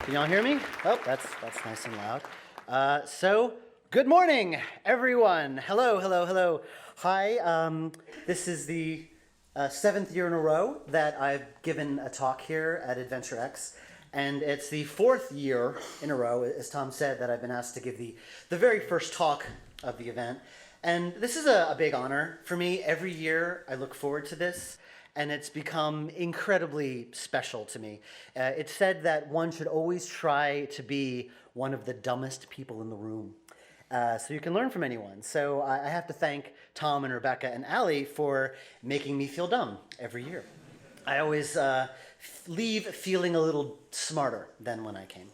Can y'all hear me? Oh, that's nice and loud. So, good morning, everyone. Hello, hello, hello. Hi, this is the 7th year in a row that I've given a talk here at AdventureX. And it's the 4th year in a row, as Tom said, that I've been asked to give the very first talk of the event. And this is a big honor for me. Every year I look forward to this, and it's become incredibly special to me. It's said that one should always try to be one of the dumbest people in the room. So you can learn from anyone. So I have to thank Tom and Rebecca and Allie for making me feel dumb every year. I always leave feeling a little smarter than when I came.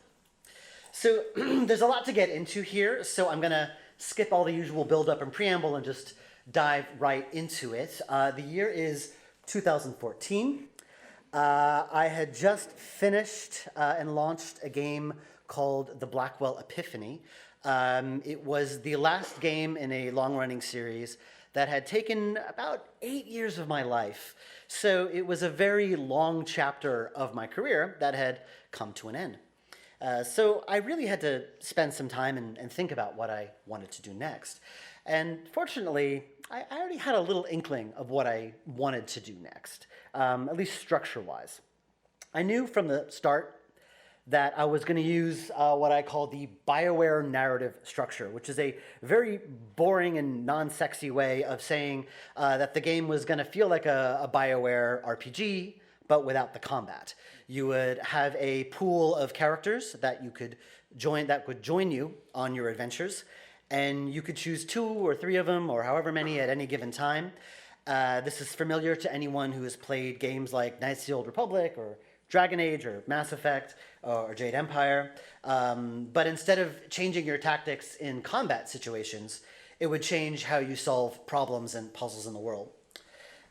So there's a lot to get into here, so I'm going to skip all the usual build-up and preamble and just dive right into it. The year is 2014. I had just finished and launched a game called the Blackwell Epiphany. It was the last game in a long-running series that had taken about 8 years of my life. So it was a very long chapter of my career that had come to an end. So I really had to spend some time and think about what I wanted to do next. And fortunately, I already had a little inkling of what I wanted to do next, at least structure-wise. I knew from the start that I was going to use what I call the Bioware narrative structure, which is a very boring and non-sexy way of saying that the game was going to feel like a Bioware RPG, but without the combat. You would have a pool of characters that you could join, that would join you on your adventures, and you could choose 2 or 3 of them, or however many at any given time. This is familiar to anyone who has played games like Knights of the Old Republic, or Dragon Age, or Mass Effect, or Jade Empire. But instead of changing your tactics in combat situations, it would change how you solve problems and puzzles in the world.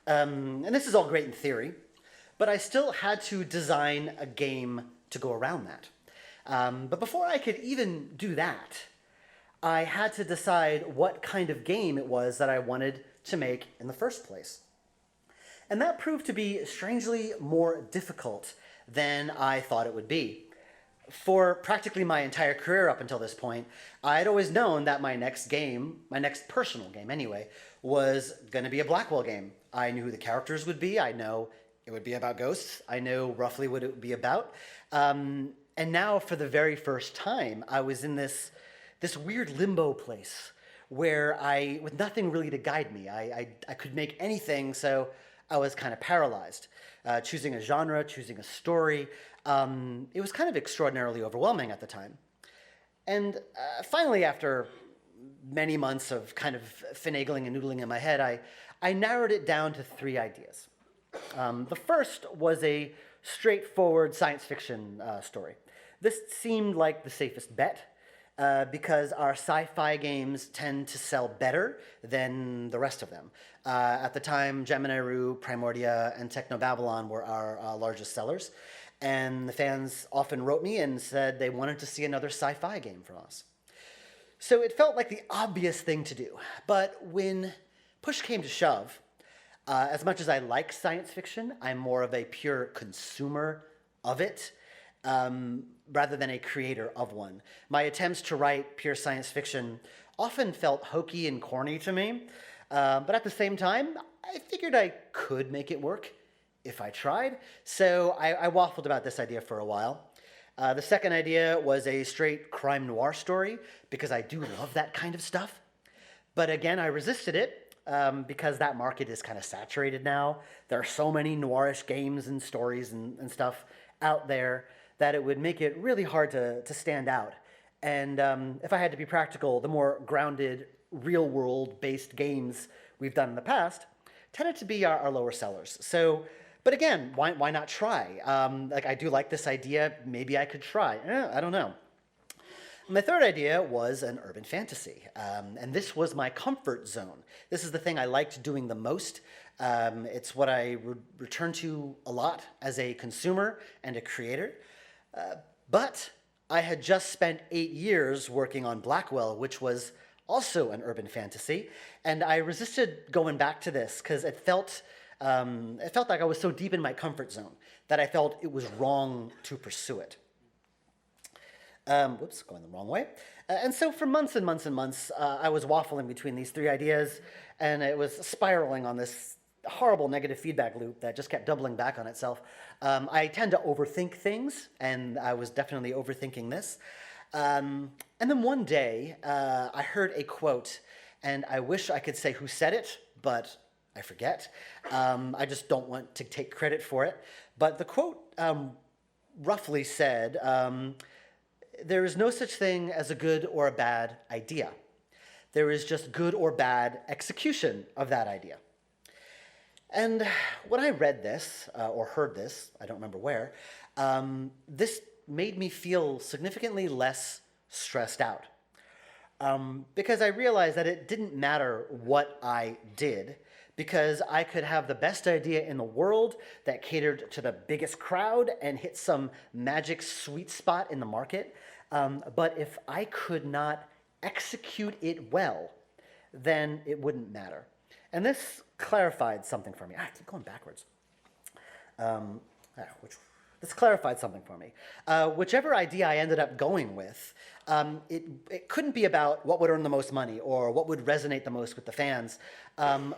And this is all great in theory, but I still had to design a game to go around that. But before I could even do that, I had to decide what kind of game it was that I wanted to make in the first place. And that proved to be strangely more difficult than I thought it would be. For practically my entire career up until this point, I'd always known that my next game, my next personal game anyway, was going to be a Blackwell game. I knew who the characters would be. I know it would be about ghosts. I know roughly what it would be about. And now, for the very first time, I was in this weird limbo place where with nothing really to guide me. I could make anything, so I was kind of paralyzed. Choosing a genre, choosing a story, it was kind of extraordinarily overwhelming at the time. And finally, after many months of kind of finagling and noodling in my head, I narrowed it down to 3 ideas. The first was a straightforward science fiction story. This seemed like the safest bet, because our sci-fi games tend to sell better than the rest of them. At the time, Gemini Rue, Primordia, and Technobabylon were our largest sellers, and the fans often wrote me and said they wanted to see another sci-fi game from us. So it felt like the obvious thing to do, but when push came to shove, as much as I like science fiction, I'm more of a pure consumer of it, rather than a creator of one. My attempts to write pure science fiction often felt hokey and corny to me, but at the same time, I figured I could make it work if I tried, so I waffled about this idea for a while. The second idea was a straight crime noir story, because I do love that kind of stuff. But again, I resisted it, because that market is kind of saturated now. There are so many noirish games and stories and stuff out there that it would make it really hard to stand out. And if I had to be practical, the more grounded, real-world-based games we've done in the past tended to be our lower sellers. So, but again, why not try? I do like this idea. Maybe I could try. I don't know. My third idea was an urban fantasy, and this was my comfort zone. This is the thing I liked doing the most. It's what I return to a lot as a consumer and a creator. But I had just spent 8 years working on Blackwell, which was also an urban fantasy, and I resisted going back to this because it felt like I was so deep in my comfort zone that I felt it was wrong to pursue it. Whoops, going the wrong way. And so for months and months and months, I was waffling between these three ideas, and it was spiraling on this horrible negative feedback loop that just kept doubling back on itself. I tend to overthink things, and I was definitely overthinking this. And then one day, I heard a quote, and I wish I could say who said it, but I forget. I just don't want to take credit for it. But the quote roughly said, there is no such thing as a good or a bad idea. There is just good or bad execution of that idea. And when I read this, or heard this, I don't remember where, this made me feel significantly less stressed out. Because I realized that it didn't matter what I did, because I could have the best idea in the world that catered to the biggest crowd and hit some magic sweet spot in the market. But if I could not execute it well, then it wouldn't matter. And this clarified something for me. I keep going backwards. This clarified something for me. Whichever idea I ended up going with, it couldn't be about what would earn the most money or what would resonate the most with the fans.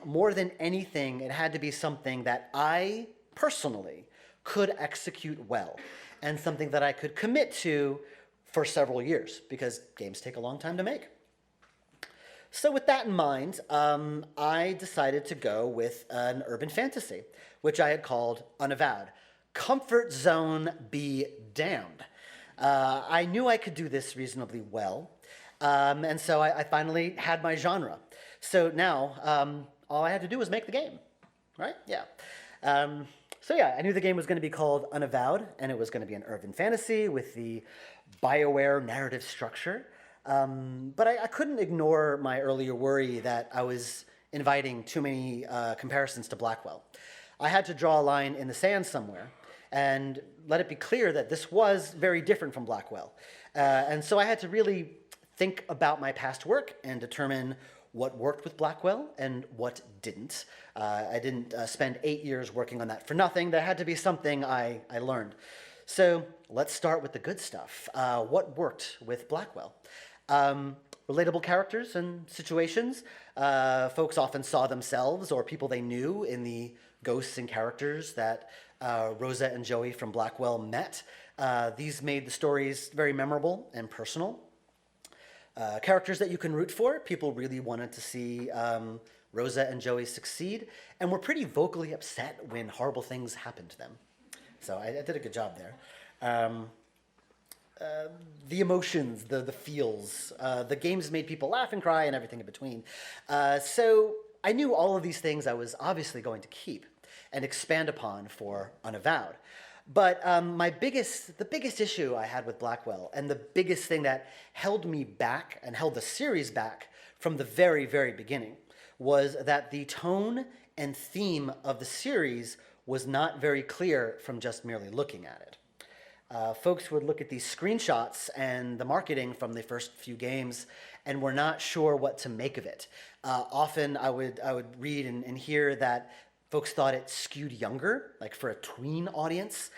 More than anything, it had to be something that I personally could execute well and something that I could commit to for several years, because games take a long time to make. So with that in mind, I decided to go with an urban fantasy, which I had called Unavowed. Comfort zone be damned. I knew I could do this reasonably well, and so I finally had my genre. So now, all I had to do was make the game, right? Yeah. So yeah, I knew the game was going to be called Unavowed, and it was going to be an urban fantasy with the Bioware narrative structure. But I couldn't ignore my earlier worry that I was inviting too many comparisons to Blackwell. I had to draw a line in the sand somewhere and let it be clear that this was very different from Blackwell. And so I had to really think about my past work and determine what worked with Blackwell and what didn't. I didn't spend 8 years working on that for nothing. There had to be something I learned. So let's start with the good stuff. What worked with Blackwell? Relatable characters and situations. Folks often saw themselves or people they knew in the ghosts and characters that Rosa and Joey from Blackwell met. These made the stories very memorable and personal. Characters that you can root for. People really wanted to see Rosa and Joey succeed, and were pretty vocally upset when horrible things happened to them. So I did a good job there. The emotions, the feels, the games made people laugh and cry and everything in between. So I knew all of these things I was obviously going to keep and expand upon for Unavowed. But the biggest issue I had with Blackwell, and the biggest thing that held me back and held the series back from the very, very beginning, was that the tone and theme of the series was not very clear from just merely looking at it. Folks would look at these screenshots and the marketing from the first few games and were not sure what to make of it. Often I would read and hear that folks thought it skewed younger, like for a tween audience,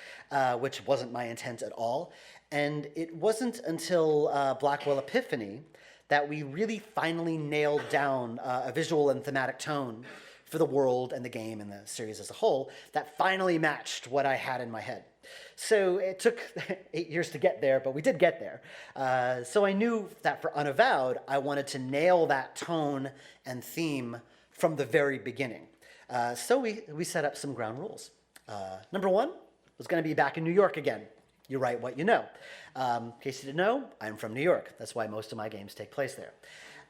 which wasn't my intent at all. And it wasn't until Blackwell Epiphany that we really finally nailed down a visual and thematic tone for the world and the game and the series as a whole that finally matched what I had in my head. So it took 8 years to get there, but we did get there. So I knew that for Unavowed, I wanted to nail that tone and theme from the very beginning. So we set up some ground rules. Number one was going to be back in New York again. You write what you know. In case you didn't know, I'm from New York. That's why most of my games take place there.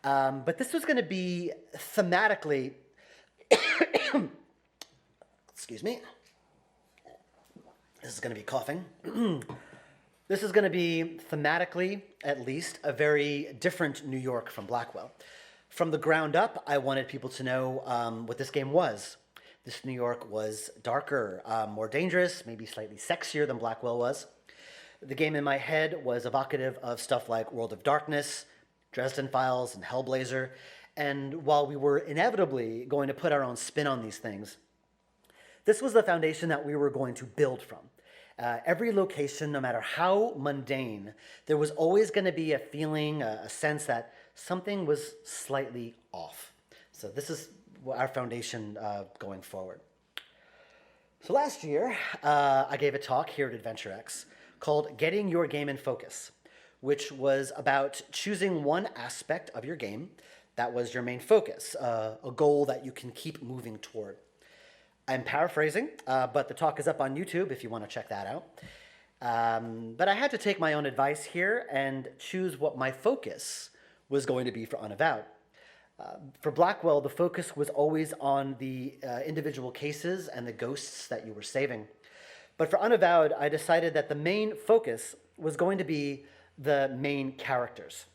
But this was going to be thematically, excuse me, this is going to be coughing. This is going to be thematically, at least, a very different New York from Blackwell. From the ground up, I wanted people to know what this game was. This New York was darker, more dangerous, maybe slightly sexier than Blackwell was. The game in my head was evocative of stuff like World of Darkness, Dresden Files, and Hellblazer. And while we were inevitably going to put our own spin on these things, this was the foundation that we were going to build from. Every location, no matter how mundane, there was always going to be a feeling, a sense that something was slightly off. So this is our foundation going forward. So last year, I gave a talk here at AdventureX called Getting Your Game in Focus, which was about choosing one aspect of your game that was your main focus, a goal that you can keep moving toward. I'm paraphrasing, but the talk is up on YouTube if you want to check that out. But I had to take my own advice here and choose what my focus was going to be for Unavowed. For Blackwell, the focus was always on the individual cases and the ghosts that you were saving. But for Unavowed, I decided that the main focus was going to be the main characters.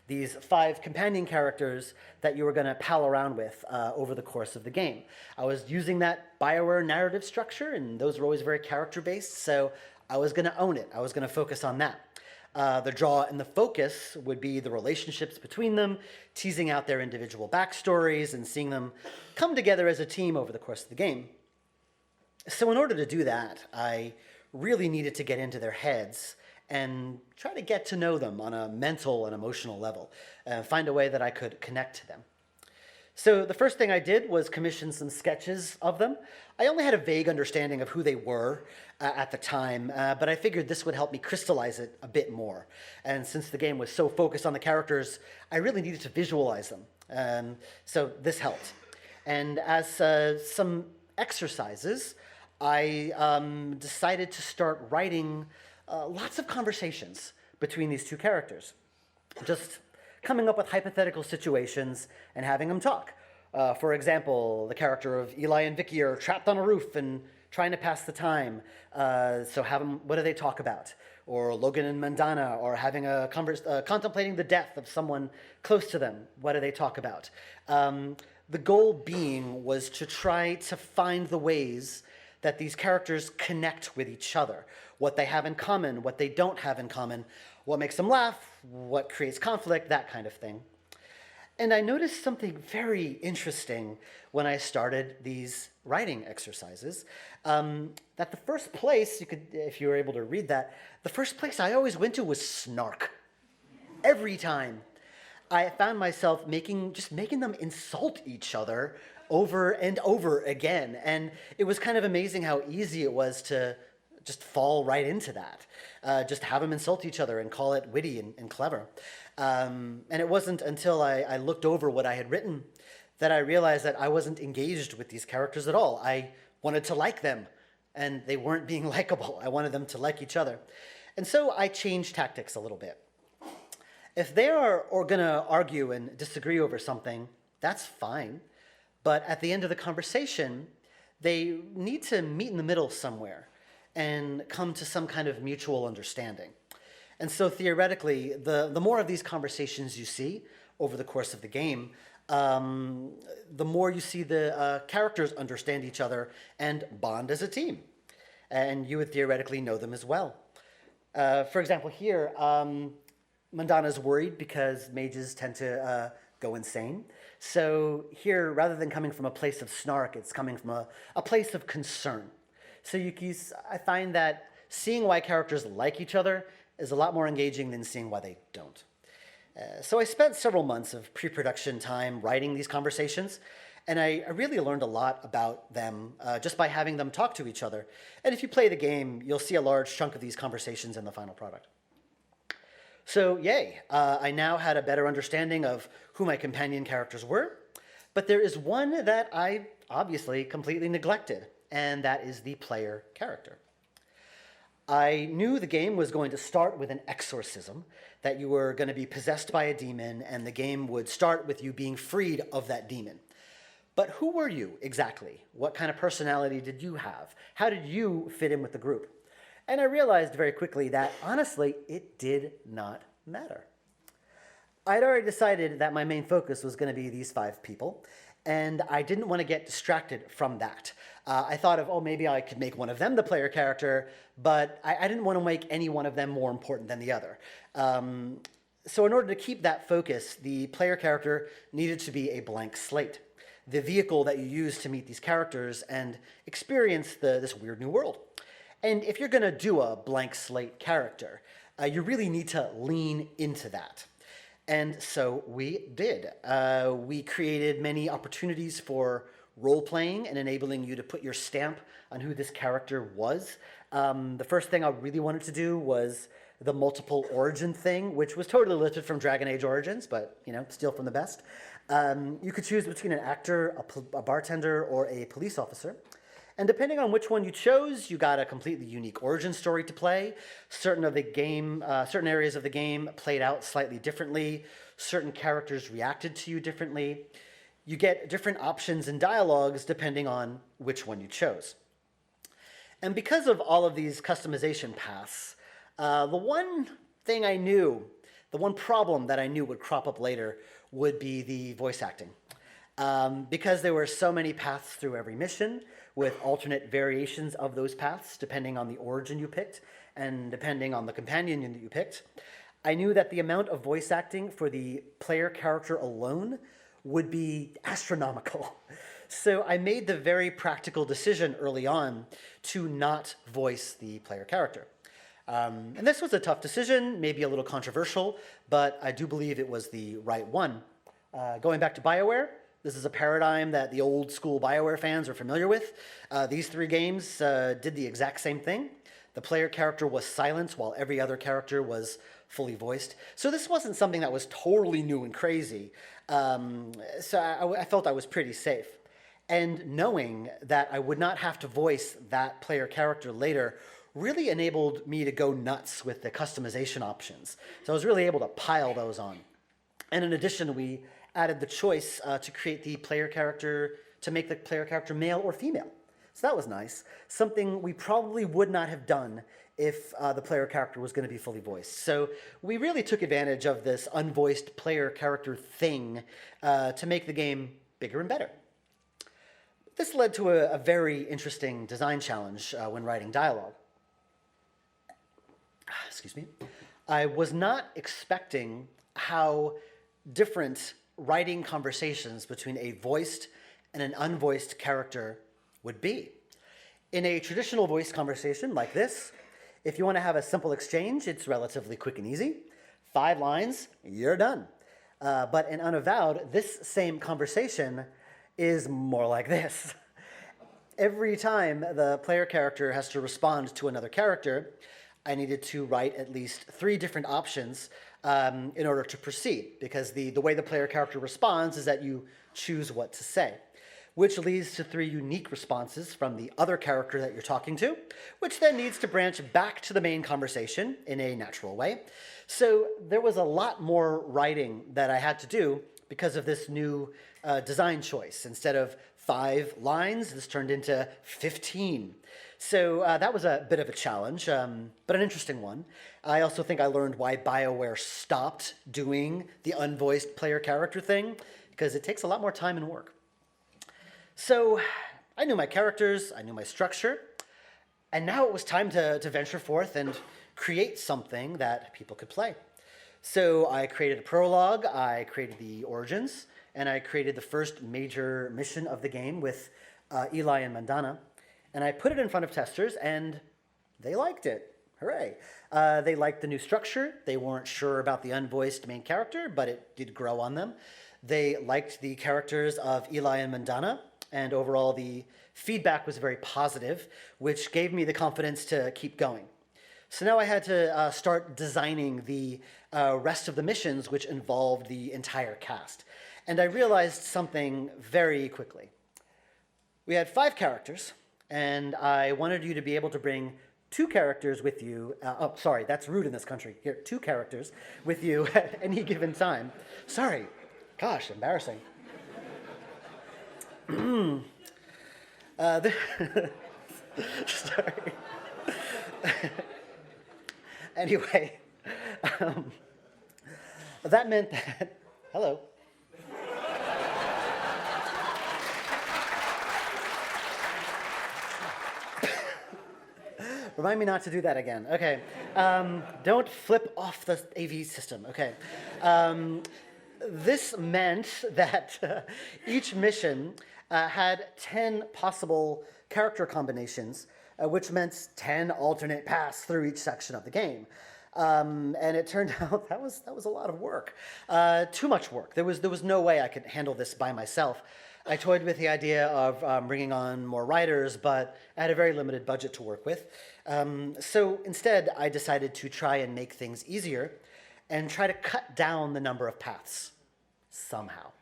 These 5 companion characters that you were going to pal around with over the course of the game. I was using that Bioware narrative structure, and those were always very character-based, so I was going to own it. I was going to focus on that. The draw and the focus would be the relationships between them, teasing out their individual backstories and seeing them come together as a team over the course of the game. So in order to do that, I really needed to get into their heads and try to get to know them on a mental and emotional level, find a way that I could connect to them. So the first thing I did was commission some sketches of them. I only had a vague understanding of who they were at the time, but I figured this would help me crystallize it a bit more. And since the game was so focused on the characters, I really needed to visualize them. So this helped. And as some exercises, I decided to start writing lots of conversations between these 2 characters. Just coming up with hypothetical situations and having them talk. For example, the character of Eli and Vicky are trapped on a roof and trying to pass the time. So have them, what do they talk about? Or Logan and Madonna are having contemplating the death of someone close to them. What do they talk about? The goal being was to try to find the ways that these characters connect with each other, what they have in common, what they don't have in common, what makes them laugh, what creates conflict, that kind of thing. And I noticed something very interesting when I started these writing exercises, that the first place, you could, if you were able to read that, the first place I always went to was snark. Every time. I found myself just making them insult each other over and over again. And it was kind of amazing how easy it was to just fall right into that. Just have them insult each other and call it witty and clever. And it wasn't until I looked over what I had written that I realized that I wasn't engaged with these characters at all. I wanted to like them, and they weren't being likable. I wanted them to like each other. And so I changed tactics a little bit. If they are going to argue and disagree over something, that's fine. But at the end of the conversation, they need to meet in the middle somewhere and come to some kind of mutual understanding. And so theoretically, the more of these conversations you see over the course of the game, the more you see the characters understand each other and bond as a team. And you would theoretically know them as well. For example, here, Madonna's worried because mages tend to go insane. So here, rather than coming from a place of snark, it's coming from a place of concern. So I find that seeing why characters like each other is a lot more engaging than seeing why they don't. So I spent several months of pre-production time writing these conversations, and I really learned a lot about them just by having them talk to each other. And if you play the game, you'll see a large chunk of these conversations in the final product. So yay, I now had a better understanding of who my companion characters were, but there is one that I obviously completely neglected, and that is the player character. I knew the game was going to start with an exorcism, that you were going to be possessed by a demon, and the game would start with you being freed of that demon. But who were you exactly? What kind of personality did you have? How did you fit in with the group? And I realized very quickly that, honestly, it did not matter. I'd already decided that my main focus was going to be these 5 people, and I didn't want to get distracted from that. I thought of, maybe I could make one of them the player character, but I didn't want to make any one of them more important than the other. So in order to keep that focus, the player character needed to be a blank slate, the vehicle that you use to meet these characters and experience this weird new world. And if you're going to do a blank slate character, you really need to lean into that. And so we did. We created many opportunities for role-playing and enabling you to put your stamp on who this character was. The first thing I really wanted to do was the multiple origin thing, which was totally lifted from Dragon Age Origins, but, you know, steal from the best. You could choose between an actor, a bartender, or a police officer. And depending on which one you chose, you got a completely unique origin story to play. Certain areas of the game played out slightly differently. Certain characters reacted to you differently. You get different options and dialogues depending on which one you chose. And because of all of these customization paths, the one problem that I knew would crop up later would be the voice acting. Because there were so many paths through every mission, with alternate variations of those paths depending on the origin you picked and depending on the companion that you picked, I knew that the amount of voice acting for the player character alone would be astronomical. So I made the very practical decision early on to not voice the player character. And this was a tough decision, maybe a little controversial, but I do believe it was the right one. Going back to Bioware, this is a paradigm that the old school Bioware fans are familiar with. These three games did the exact same thing. The player character was silent while every other character was fully voiced. So this wasn't something that was totally new and crazy. So I felt I was pretty safe. And knowing that I would not have to voice that player character later really enabled me to go nuts with the customization options. So I was really able to pile those on. And in addition, we added the choice to create the player character, to make the player character male or female. So that was nice. Something we probably would not have done if the player character was going to be fully voiced. So we really took advantage of this unvoiced player character thing to make the game bigger and better. This led to a very interesting design challenge when writing dialogue. Excuse me. I was not expecting how different writing conversations between a voiced and an unvoiced character would be. In a traditional voice conversation like this, if you want to have a simple exchange, it's relatively quick and easy. 5 lines, you're done. But in Unavowed, this same conversation is more like this. Every time the player character has to respond to another character, I needed to write at least 3 different options in order to proceed, because the way the player character responds is that you choose what to say, which leads to 3 unique responses from the other character that you're talking to, which then needs to branch back to the main conversation in a natural way. So there was a lot more writing that I had to do because of this new design choice. Instead of 5 lines, this turned into 15. So that was a bit of a challenge, but an interesting one. I also think I learned why Bioware stopped doing the unvoiced player character thing, because it takes a lot more time and work. So I knew my characters, I knew my structure, and now it was time to venture forth and create something that people could play. So I created a prologue, I created the origins, and I created the first major mission of the game with Eli and Madonna. And I put it in front of testers, and they liked it. Hooray. They liked the new structure. They weren't sure about the unvoiced main character, but it did grow on them. They liked the characters of Eli and Madonna, and overall the feedback was very positive, which gave me the confidence to keep going. So now I had to start designing the rest of the missions, which involved the entire cast. And I realized something very quickly. We had 5 characters, and I wanted you to be able to bring 2 characters with you. Oh, sorry, that's rude in this country. Here, 2 characters with you at any given time. Sorry. Gosh, embarrassing. Sorry. Anyway, that meant that, hello. Remind me not to do that again. Okay. Don't flip off the AV system. Okay. This meant that each mission had 10 possible character combinations which meant 10 alternate paths through each section of the game. And it turned out that was a lot of work, too much work. There was no way I could handle this by myself. I toyed with the idea of bringing on more writers, but I had a very limited budget to work with. So instead, I decided to try and make things easier and try to cut down the number of paths somehow.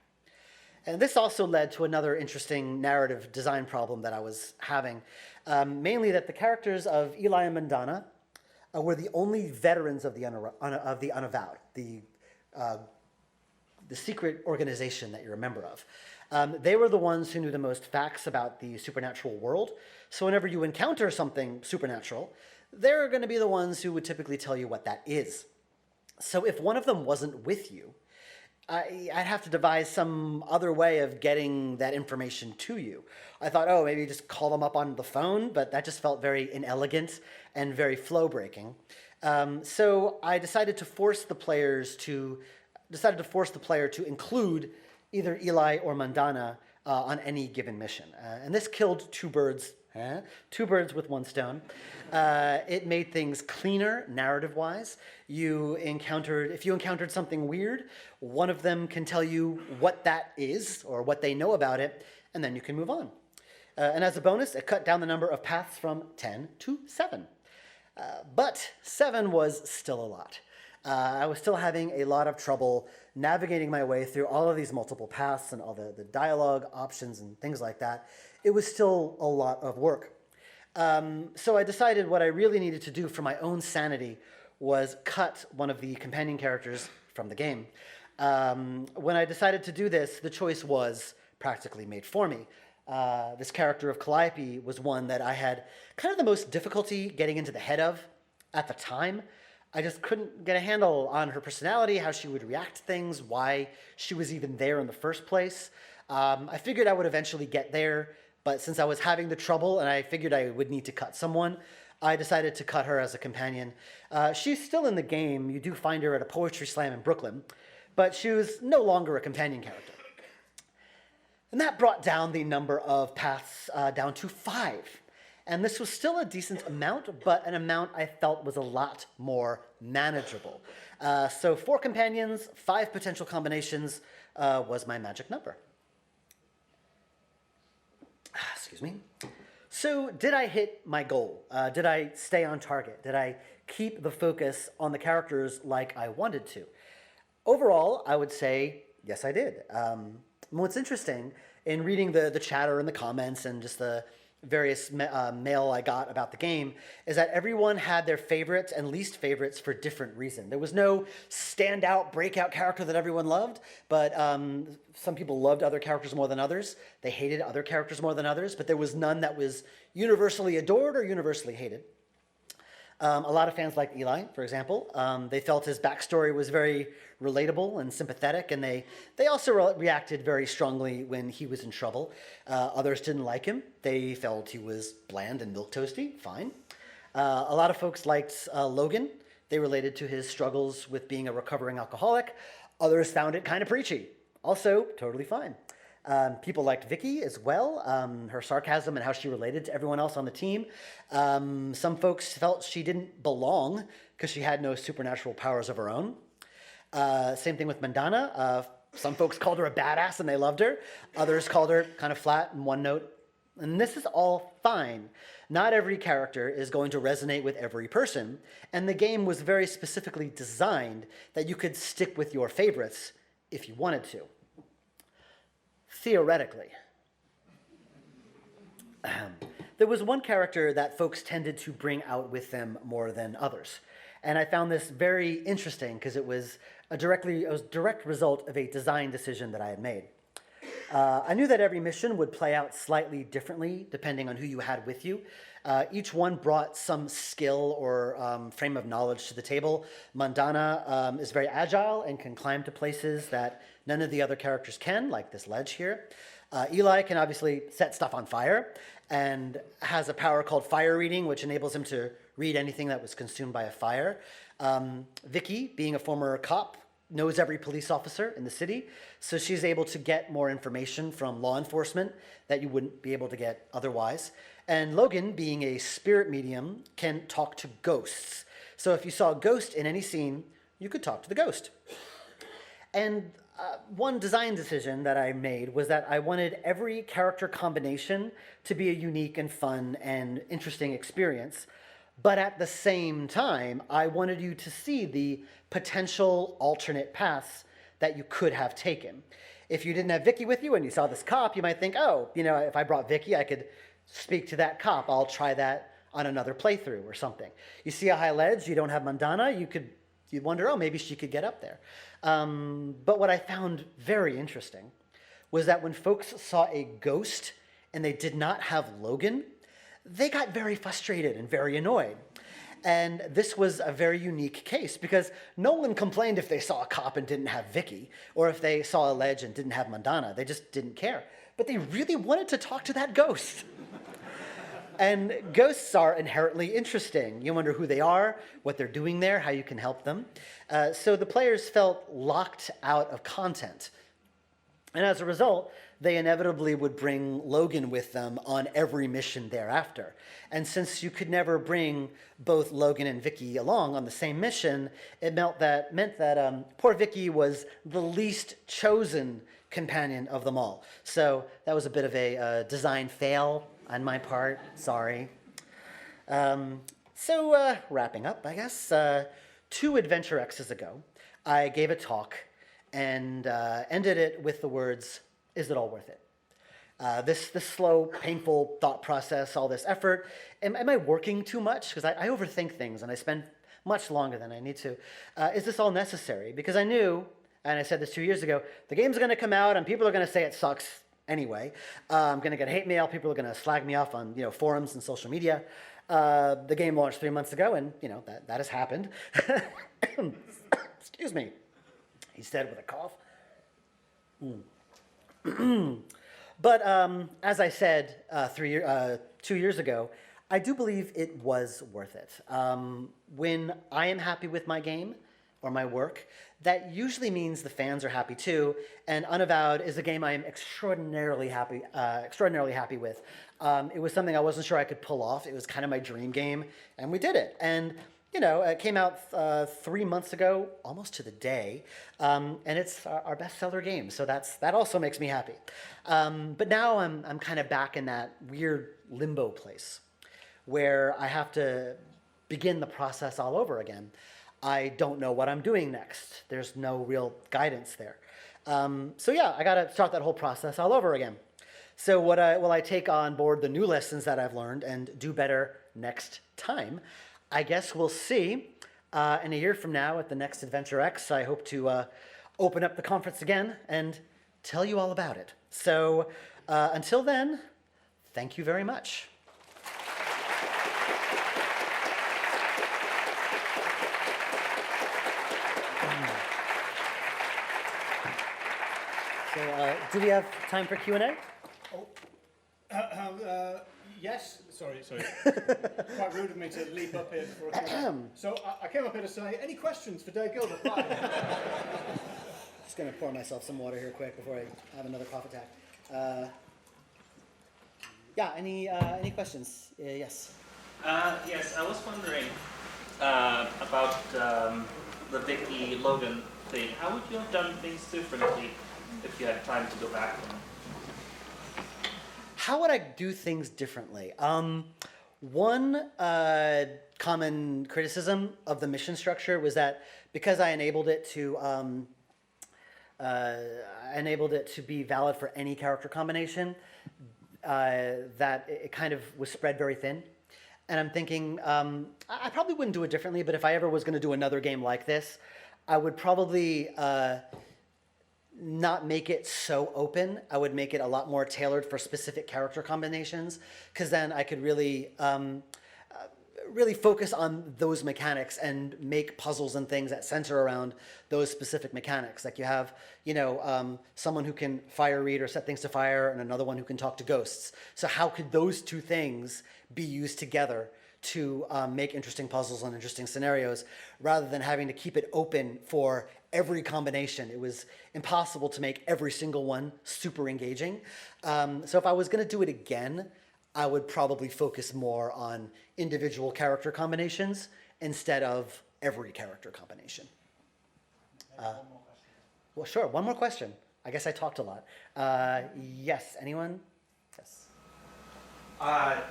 And this also led to another interesting narrative design problem that I was having, mainly that the characters of Eli and Madonna were the only veterans of the Unavowed, the secret organization that you're a member of. They were the ones who knew the most facts about the supernatural world. So whenever you encounter something supernatural, they're going to be the ones who would typically tell you what that is. So if one of them wasn't with you, I'd have to devise some other way of getting that information to you. I thought, oh, maybe just call them up on the phone, but that just felt very inelegant and very flow-breaking. So I decided to force the player to include either Eli or Madonna on any given mission. And this killed two birds with one stone. It made things cleaner narrative-wise. If you encountered something weird, one of them can tell you what that is or what they know about it, and then you can move on. And as a bonus, it cut down the number of paths from 10 to 7. But 7 was still a lot. I was still having a lot of trouble navigating my way through all of these multiple paths and all the dialogue options and things like that. It was still a lot of work. So I decided what I really needed to do for my own sanity was cut one of the companion characters from the game. When I decided to do this, the choice was practically made for me. This character of Calliope was one that I had kind of the most difficulty getting into the head of at the time. I just couldn't get a handle on her personality, how she would react to things, why she was even there in the first place. I figured I would eventually get there, but since I was having the trouble and I figured I would need to cut someone, I decided to cut her as a companion. She's still in the game. You do find her at a poetry slam in Brooklyn, but she was no longer a companion character. And that brought down the number of paths down to 5. And this was still a decent amount, but an amount I felt was a lot more manageable. So 4 companions, 5 potential combinations was my magic number. Excuse me. So did I hit my goal? Did I stay on target? Did I keep the focus on the characters like I wanted to? Overall, I would say, yes, I did. What's interesting in reading the chatter and the comments and just the various mail I got about the game is that everyone had their favorites and least favorites for different reasons. There was no standout, breakout character that everyone loved, but some people loved other characters more than others. They hated other characters more than others, but there was none that was universally adored or universally hated. A lot of fans liked Eli, for example. They felt his backstory was very relatable and sympathetic, and they also reacted very strongly when he was in trouble. Others didn't like him. They felt he was bland and milquetoasty. Fine. A lot of folks liked Logan. They related to his struggles with being a recovering alcoholic. Others found it kind of preachy. Also, totally fine. People liked Vicky as well, her sarcasm and how she related to everyone else on the team. Some folks felt she didn't belong because she had no supernatural powers of her own. Same thing with Madonna. Some folks called her a badass and they loved her. Others called her kind of flat and one note. And this is all fine. Not every character is going to resonate with every person, and the game was very specifically designed that you could stick with your favorites if you wanted to. Theoretically. There was one character that folks tended to bring out with them more than others. And I found this very interesting because it was a direct result of a design decision that I had made. I knew that every mission would play out slightly differently depending on who you had with you. Each one brought some skill or frame of knowledge to the table. Madonna is very agile and can climb to places that none of the other characters can, like this ledge here. Eli can obviously set stuff on fire and has a power called fire reading, which enables him to read anything that was consumed by a fire. Vicky, being a former cop, knows every police officer in the city, so she's able to get more information from law enforcement that you wouldn't be able to get otherwise. And Logan, being a spirit medium, can talk to ghosts. So if you saw a ghost in any scene, you could talk to the ghost. And one design decision that I made was that I wanted every character combination to be a unique and fun and interesting experience. But at the same time, I wanted you to see the potential alternate paths that you could have taken. If you didn't have Vicky with you and you saw this cop, you might think, oh, if I brought Vicky, I could speak to that cop. I'll try that on another playthrough or something. You see a high ledge, you don't have Madonna, you'd wonder, oh, maybe she could get up there. But what I found very interesting was that when folks saw a ghost and they did not have Logan, they got very frustrated and very annoyed. And this was a very unique case because no one complained if they saw a cop and didn't have Vicky, or if they saw a ledge and didn't have Madonna. They just didn't care. But they really wanted to talk to that ghost. And ghosts are inherently interesting. You wonder who they are, what they're doing there, how you can help them. So the players felt locked out of content. And as a result, they inevitably would bring Logan with them on every mission thereafter. And since you could never bring both Logan and Vicky along on the same mission, it meant that poor Vicky was the least chosen companion of them all. So that was a bit of a design fail on my part. Sorry. So wrapping up, I guess, 2 AdventureX's ago, I gave a talk and ended it with the words, "Is it all worth it?" This slow, painful thought process, all this effort, am I working too much? Because I overthink things and I spend much longer than I need to. Is this all necessary? Because I knew, and I said this 2 years ago, the game's going to come out and people are going to say it sucks anyway. I'm going to get hate mail. People are going to slag me off on forums and social media. The game launched 3 months ago, and that has happened. Excuse me, he said with a cough. But as I said 2 years ago, I do believe it was worth it. When I am happy with my game or my work, that usually means the fans are happy too. And Unavowed is a game I am extraordinarily happy with. It was something I wasn't sure I could pull off. It was kind of my dream game, and we did it. And it came out 3 months ago, almost to the day, and it's our bestseller game. So that also makes me happy. But now I'm kind of back in that weird limbo place where I have to begin the process all over again. I don't know what I'm doing next. There's no real guidance there. So yeah, I got to start that whole process all over again. So will I take on board the new lessons that I've learned and do better next time? I guess we'll see. In a year from now at the next AdventureX, I hope to open up the conference again and tell you all about it. So until then, thank you very much. So do we have time for Q&A? Yes, sorry. Quite rude of me to leap up here for a Q&A. So I came up here to say, any questions for Dave Gilbert? Just going to pour myself some water here quick before I have another cough attack. Yeah, any questions? Yes. Yes, I was wondering about the Vicky Logan thing. How would you have done things differently if you had time to go back? How would I do things differently? One common criticism of the mission structure was that because I enabled it to be valid for any character combination, that it kind of was spread very thin. And I'm thinking, I probably wouldn't do it differently, but if I ever was going to do another game like this, I would probably not make it so open. I would make it a lot more tailored for specific character combinations, because then I could really focus on those mechanics and make puzzles and things that center around those specific mechanics. Like you have, someone who can fire read or set things to fire, and another one who can talk to ghosts. So how could those two things be used together to make interesting puzzles and interesting scenarios, rather than having to keep it open for every combination? It was impossible to make every single one super engaging. So if I was going to do it again, I would probably focus more on individual character combinations instead of every character combination. Well, sure, one more question. I guess I talked a lot. Yes, anyone? Yes. I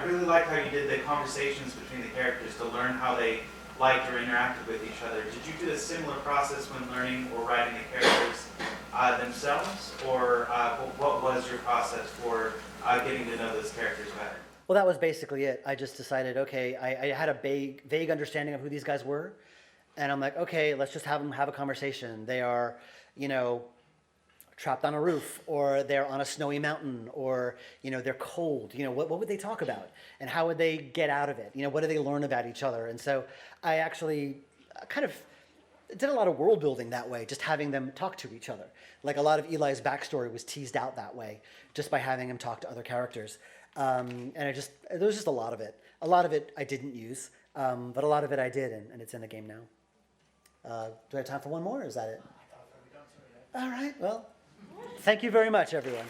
really like how you did the conversations between the characters to learn how they liked or interacted with each other. Did you do a similar process when learning or writing the characters themselves, or what was your process for getting to know those characters better? Well, that was basically it. I just decided, okay, I had a vague understanding of who these guys were, and I'm like, okay, let's just have them have a conversation. They are, you know, trapped on a roof, or they're on a snowy mountain, or, you know, they're cold. You know, what would they talk about? And how would they get out of it? You know, what do they learn about each other? And so I actually kind of did a lot of world building that way, just having them talk to each other. Like a lot of Eli's backstory was teased out that way, just by having him talk to other characters. And there was just a lot of it. A lot of it I didn't use, but a lot of it I did, and it's in the game now. Do I have time for one more, or is that it? All right, well, thank you very much, everyone.